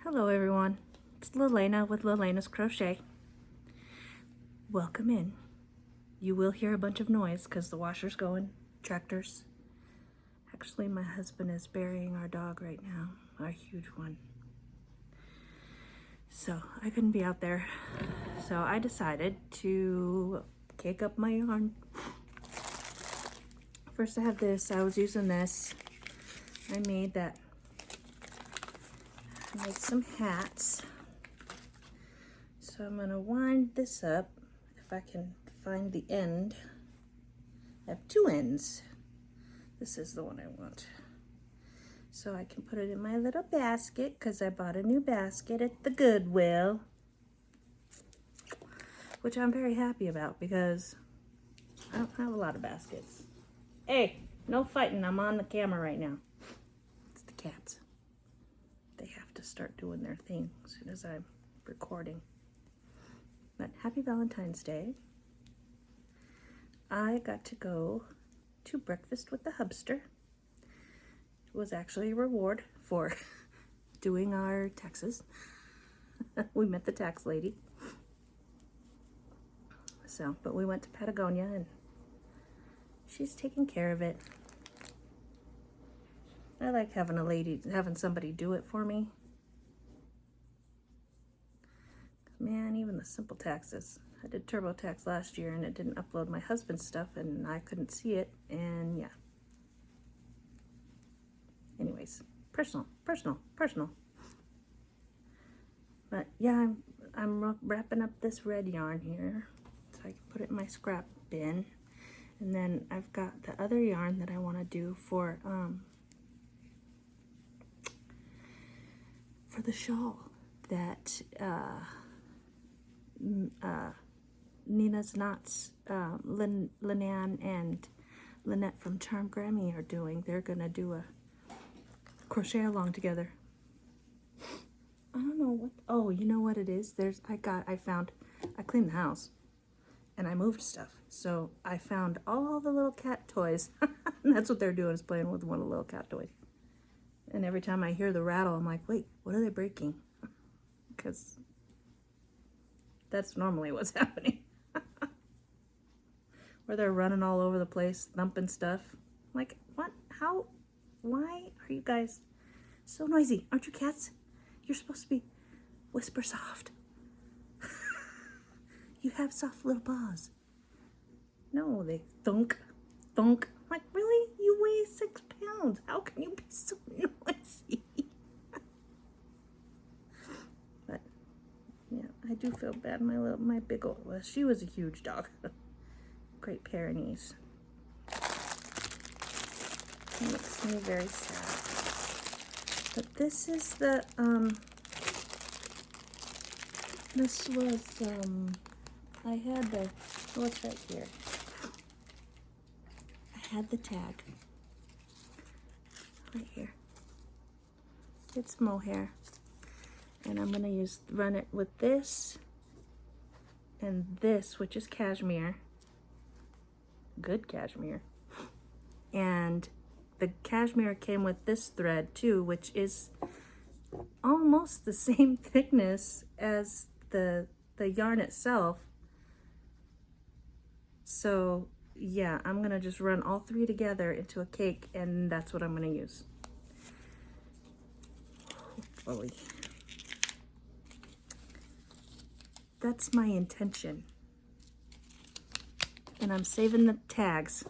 Hello everyone, it's Lelena with Lelena's Crochet. Welcome in. You will hear a bunch of noise because the washer's going, tractors. Actually, my husband is burying our dog right now, our huge one. So I couldn't be out there. So I decided to cake up my yarn. First I have this, I was using this. I made some hats. So I'm gonna wind this up if I can find the end. I have two ends. This is the one I want. So I can put it in my little basket because I bought a new basket at the Goodwill, which I'm very happy about because I don't have a lot of baskets. Hey, no fighting, I'm on the camera right now. It's the cats. They have to start doing their thing as soon as I'm recording. But happy Valentine's Day. I got to go to breakfast with the hubster. It was actually a reward for doing our taxes. We met the tax lady. But we went to Patagonia and she's taking care of it. I like having somebody do it for me. Man, even the simple taxes. I did TurboTax last year and it didn't upload my husband's stuff and I couldn't see it, and yeah. Anyways, personal. But yeah, I'm wrapping up this red yarn here so I can put it in my scrap bin. And then I've got the other yarn that I want to do for the shawl that Nina's Knots, Linan and Lynette from Charm Grammy are doing. They're gonna do a crochet along together. I don't know what, oh, you know what it is? I cleaned the house and I moved stuff. So I found all the little cat toys. And that's what they're doing, is playing with one of the little cat toys. And every time I hear the rattle, I'm like, wait, what are they breaking? Because that's normally what's happening. Where they're running all over the place, thumping stuff. Like, what? How? Why are you guys so noisy? Aren't you cats? You're supposed to be whisper soft. You have soft little paws. No, they thunk, thunk. I'm like, really? You weigh 6 pounds. How can you be so noisy? But yeah, I do feel bad. My big old, well, she was a huge dog. Great Pyrenees. It makes me very sad. But this is the, this was, I had the, oh, it's right here. I had the tag right here. It's mohair. And I'm gonna run it with this and this, which is cashmere. Good cashmere. And the cashmere came with this thread too, which is almost the same thickness as the yarn itself. So yeah, I'm gonna just run all three together into a cake, and that's what I'm gonna use. Hopefully. That's my intention. And I'm saving the tags,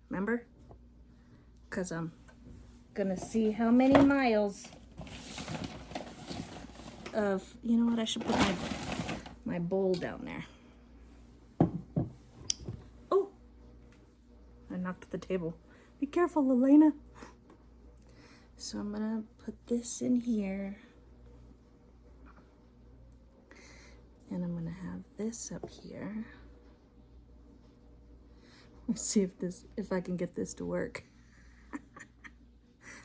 remember? Because I'm gonna see how many miles of, you know what, I should put my bowl down there. Oh, I knocked the table. Be careful, Elena. So I'm gonna put this in here. And I'm gonna have this up here. Let's see if I can get this to work.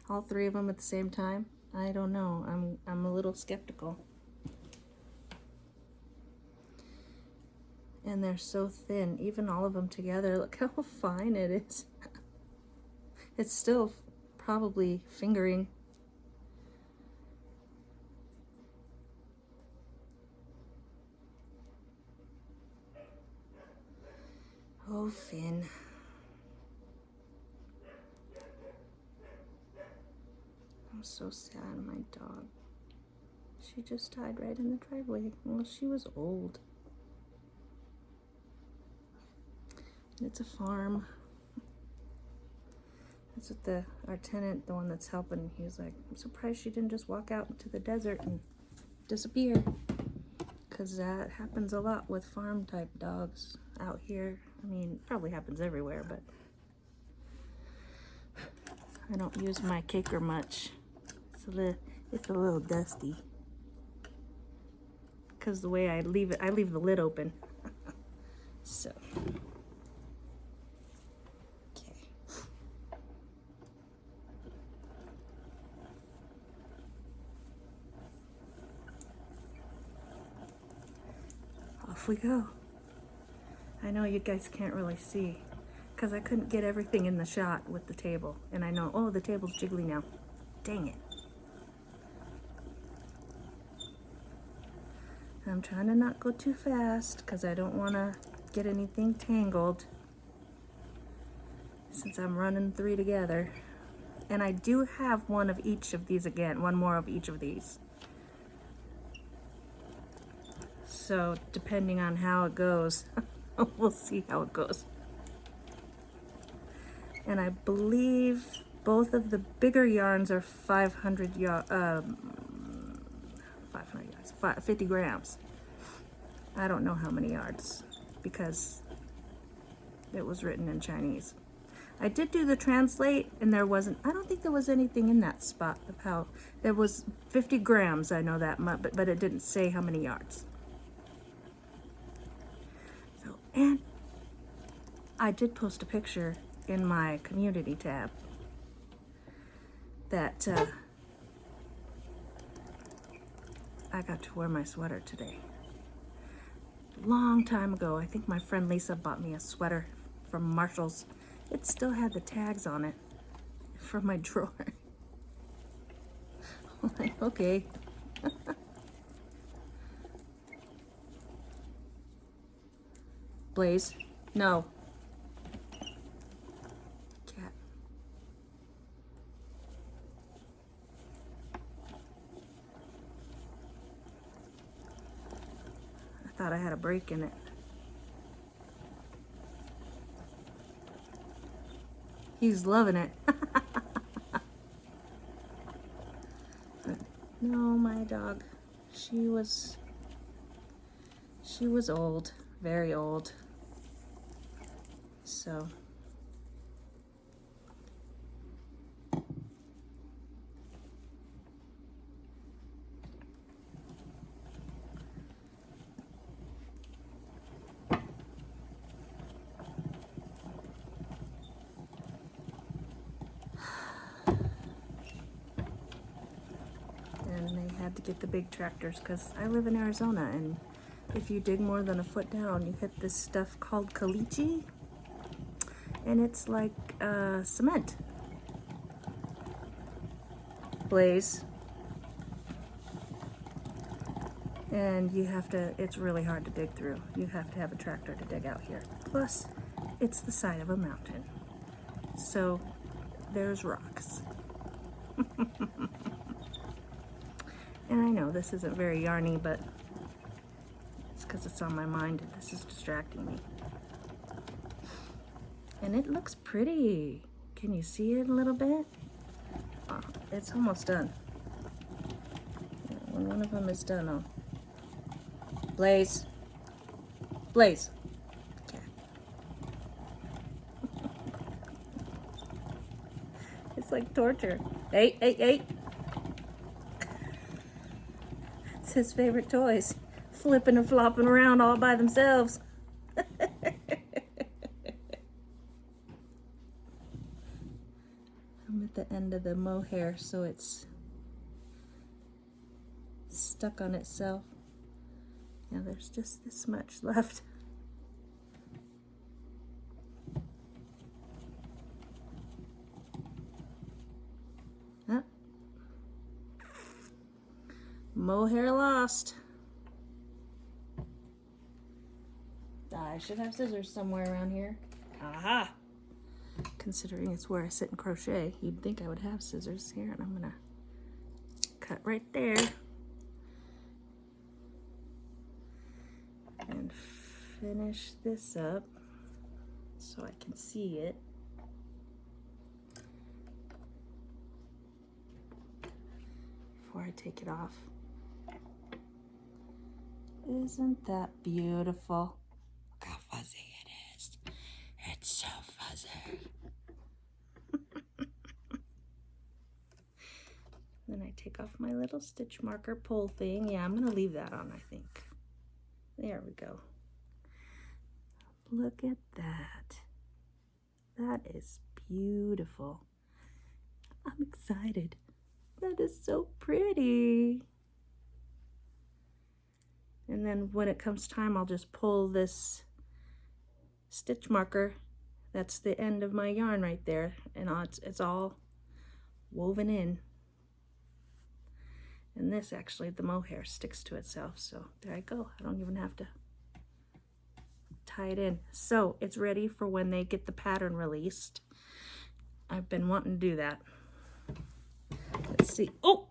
All three of them at the same time? I don't know. I'm a little skeptical. And they're so thin. Even all of them together, look how fine it is. It's still probably fingering. Oh, Finn. I'm so sad, my dog. She just died right in the driveway. Well, she was old. It's a farm. That's what our tenant, the one that's helping, he's like, I'm surprised she didn't just walk out into the desert and disappear. Because that happens a lot with farm type dogs out here. I mean, it probably happens everywhere, but I don't use my kicker much. It's a little dusty. Because the way I leave the lid open. So. Off we go. I know you guys can't really see because I couldn't get everything in the shot with the table. And I know, oh, the table's jiggly now. Dang it. I'm trying to not go too fast because I don't want to get anything tangled since I'm running 3 together. And I do have one of each of these again, one more of each of these. So depending on how it goes, we'll see how it goes. And I believe both of the bigger yarns are 500 yards, 50 grams. I don't know how many yards because it was written in Chinese. I did do the translate and I don't think there was anything in that spot of how, there was 50 grams, I know that much, but it didn't say how many yards. And I did post a picture in my community tab that I got to wear my sweater today. Long time ago, I think my friend Lisa bought me a sweater from Marshall's. It still had the tags on it from my drawer. I'm like, okay. Blaze, no. Cat. I thought I had a break in it. He's loving it. No, my dog. She was old, very old. So and they had to get the big tractors because I live in Arizona, and if you dig more than a foot down, you hit this stuff called caliche, and it's like cement. Blaze. And you have to, it's really hard to dig through. You have to have a tractor to dig out here. Plus, it's the side of a mountain. So, there's rocks. And I know this isn't very yarny, but it's because it's on my mind and this is distracting me. And it looks pretty. Can you see it a little bit? Oh, it's almost done. When one of them is done, I'll... Blaze. Blaze. Okay. It's like torture. Hey, hey, hey. It's his favorite toys. Flipping and flopping around all by themselves. I'm at the end of the mohair, so it's stuck on itself. Now there's just this much left. Huh? Mohair lost. I should have scissors somewhere around here. Aha! Considering it's where I sit and crochet, you'd think I would have scissors here, and I'm gonna cut right there and finish this up so I can see it. Before I take it off. Isn't that beautiful? Look how fuzzy it is. It's so fuzzy. Then I take off my little stitch marker pull thing. Yeah, I'm gonna leave that on, I think. There we go. Look at that. That is beautiful. I'm excited. That is so pretty. And then when it comes time, I'll just pull this stitch marker. That's the end of my yarn right there. And it's all woven in. And this actually, the mohair sticks to itself. So there I go. I don't even have to tie it in. So it's ready for when they get the pattern released. I've been wanting to do that. Let's see. Oh!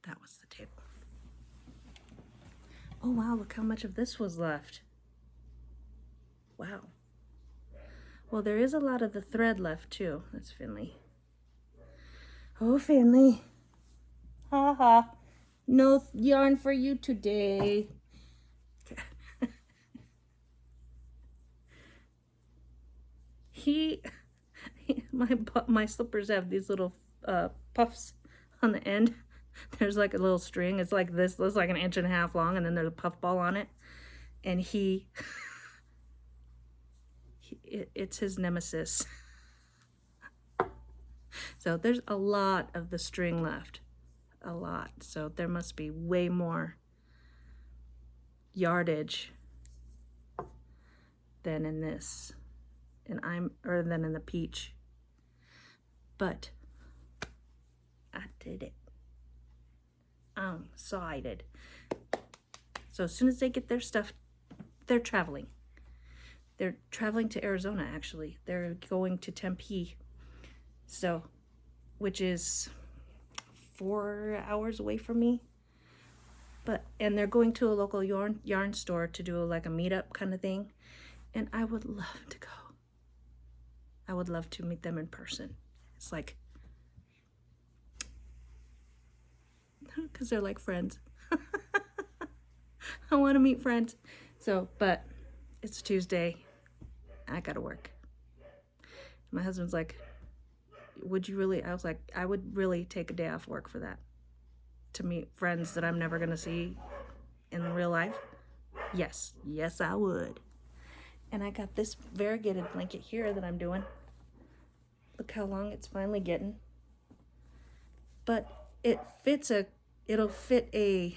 That was the table. Oh wow, look how much of this was left. Wow. Well, there is a lot of the thread left too. That's Finley. Oh, Finley. Ha ha. No yarn for you today. My slippers have these little puffs on the end. There's like a little string. It's like this. It's like an inch and a half long, and then there's a puff ball on it. And it's his nemesis. So there's a lot of the string left. A lot. So there must be way more yardage than in this. Or than in the peach. But I did it. I'm excited. So as soon as they get their stuff, they're traveling. They're traveling to Arizona, actually. They're going to Tempe. So, which is 4 hours away from me. And they're going to a local yarn store to do like a meetup kind of thing. And I would love to go. I would love to meet them in person. It's like, because they're like friends. I want to meet friends. So, but it's Tuesday. I gotta work. My husband's like, would you really? I was like, I would really take a day off work for that. To meet friends that I'm never gonna see in real life. Yes, I would. And I got this variegated blanket here that I'm doing. Look how long it's finally getting. But it'll fit a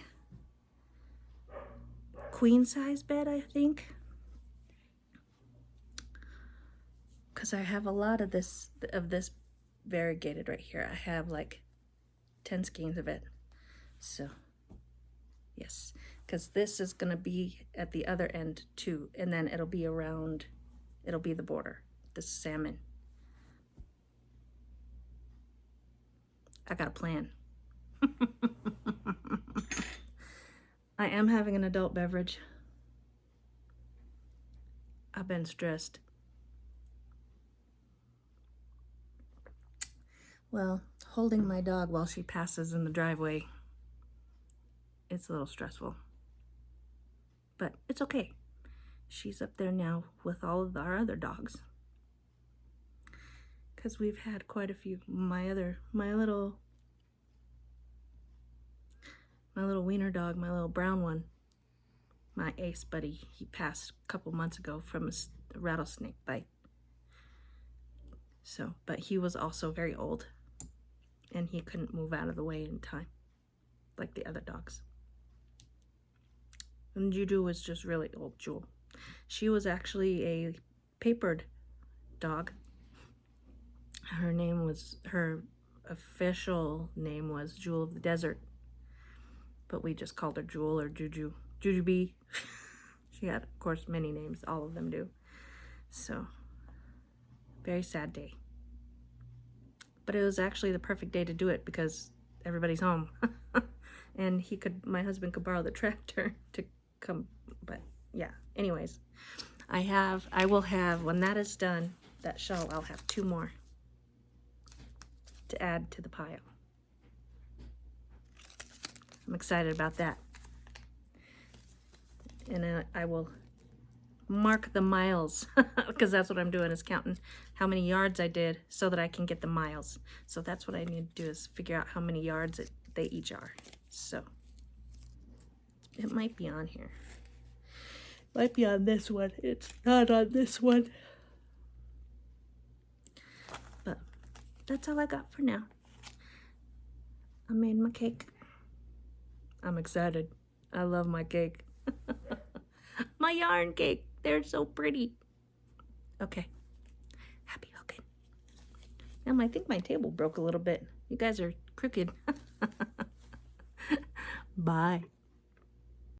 queen size bed, I think. Because I have a lot of this variegated right here. I have like 10 skeins of it. So, yes. Because this is going to be at the other end too. And then it'll be the border. The salmon. I got a plan. I am having an adult beverage. I've been stressed. Well, holding my dog while she passes in the driveway, it's a little stressful. But it's okay. She's up there now with all of our other dogs. Because we've had quite a few. My little wiener dog, my little brown one, my ace buddy, he passed a couple months ago from a rattlesnake bite. So, but he was also very old, and he couldn't move out of the way in time, like the other dogs. And Juju was just really old, Jewel. She was actually a papered dog. Her official name was Jewel of the Desert, but we just called her Jewel or Juju. Juju B. She had, of course, many names. All of them do. So, very sad day. But it was actually the perfect day to do it because everybody's home. And my husband could borrow the tractor to come, but yeah, anyways. I will have, when that is done, that shawl, I'll have 2 more to add to the pile. I'm excited about that. And I will mark the miles because that's what I'm doing, is counting how many yards I did so that I can get the miles. So that's what I need to do, is figure out how many yards they each are. So it might be on here. Might be on this one. It's not on this one. But that's all I got for now. I made my cake. I'm excited. I love my cake. My yarn cake. They're so pretty. Okay. Happy hooking. I think my table broke a little bit. You guys are crooked. Bye.